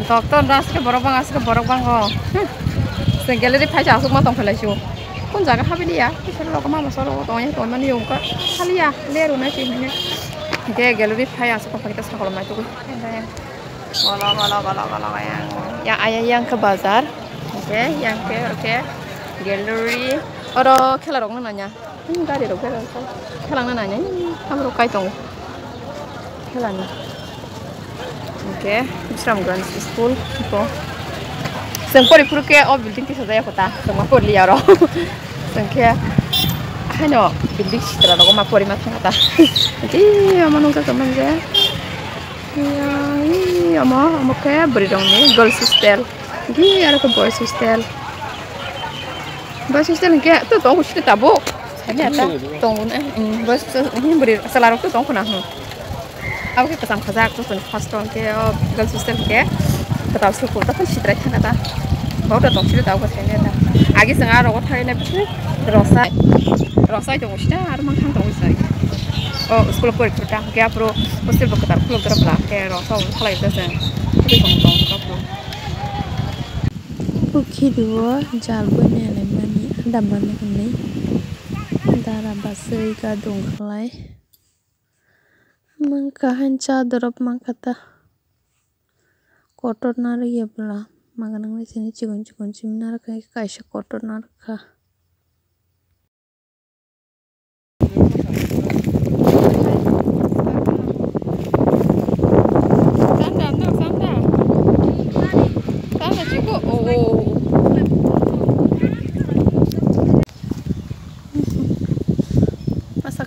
Doctor रास के बरक बांग हो जों गैलारि फाइ जासुक मा दंफायलायसो कोन जागा हाबिलिया बिसोर रक मा मसर दंय तो माने योंका खालिया लेरु ना सिने के गैलारि फाइ आसुक दंफायता साखल माय तो वाला वाला वाला वाला या आया yang ke bazar oke yang ke oke gallery oro khela rok nanya gari rok khelang nanya amro kai tong khelani oke Islam Grand School to जों परिपुरके अ बिल्डिं किसा जाया पता जों मा परलिया रो जों के हानो बिल्डिं सित्रा दग मा परि मा थांगा इ अमा नंजा कमन जे या इ अमा के बरि दंनि गर्ल्स हस्टेल इ आरो के बॉयज हस्टेल के तो तो हुस्ते ताबो साने आता तंगुना बस हि बरि सलारो तो तंगुना ह अब के कसम खजा तो फर्स्ट के गर्ल्स हस्टेल के कताव स्कुल त सित्रा थांगा ता बहुत दंसिल दाव का थायने दा आगे जों आरो थायने रसाय दं उस्ता आरो मा थां दं उस्ता ओ स्कुल परिपुरता के आपरो हस्टेल बकतार फ्लोर द्रपला के रसाव खालाय जों बे दं दं Ukiduo jalbone alemani damane kene dara basai ka dongklai mangka hanca dorop mangkata kotor nari ya bela maganang ni sini cikun ciminar kai kaisa kotor narka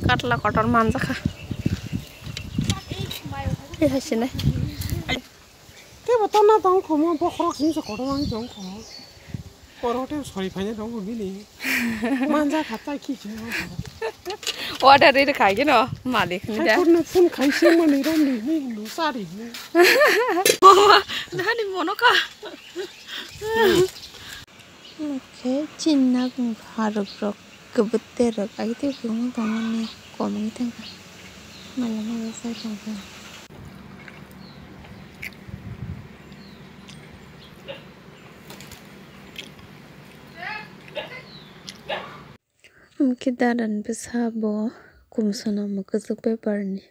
katla kotor manja kha e hasine ke botona dong khomo bokhro khim se kotor ang dong khomo porote sori phane dong bili manja khata ki che order रे खाइगे न मालिक नि दा कोन फुन खाइसे मनि रमनि नि नु सारि नि दानि मनका oke cinna gung haruk rok kebeter rok agite gung tomane komong tangka malam sai tangka kita dan besabo kumsana makasuk paper ni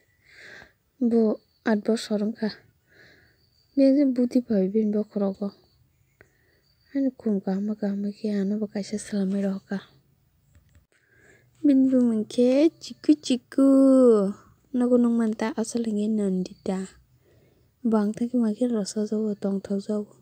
bo adbo sorongka bege budi bhabin bo khorogo ani kum gama ki ano bakaisa salame roka binbu mungke ciku nagunung manta asalinge nandita bang thaki maki rasa jawo tong thau jawo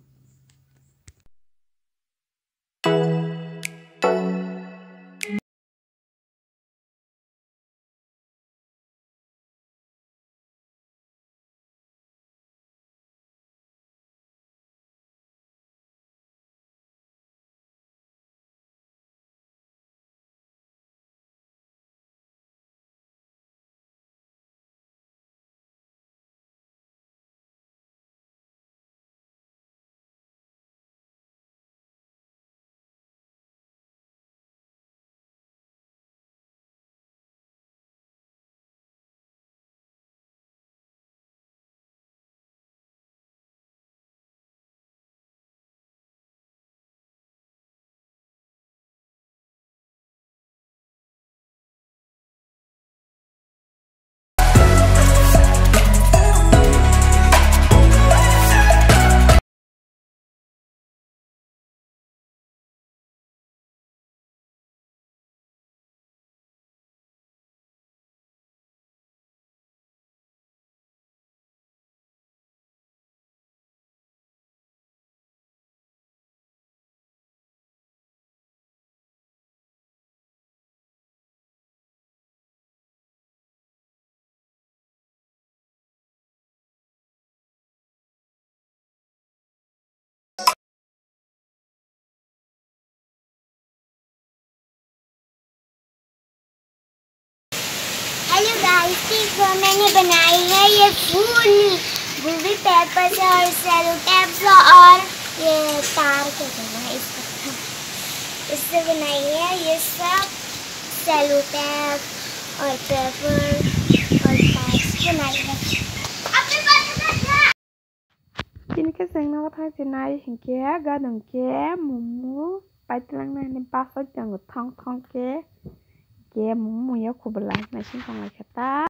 hello guys देखो मैंने बनाई है ये फूल movie paper से और cello tape से और ये तार के बना है इससे बनाई है ये सब सेलो टेप और पेपर और तार से बनाई है। Ini ke sengna thang sinai hingke gadong ke mumu paitlang na ni basa jang thong thong ke mumu ya kubela na sing thong la keta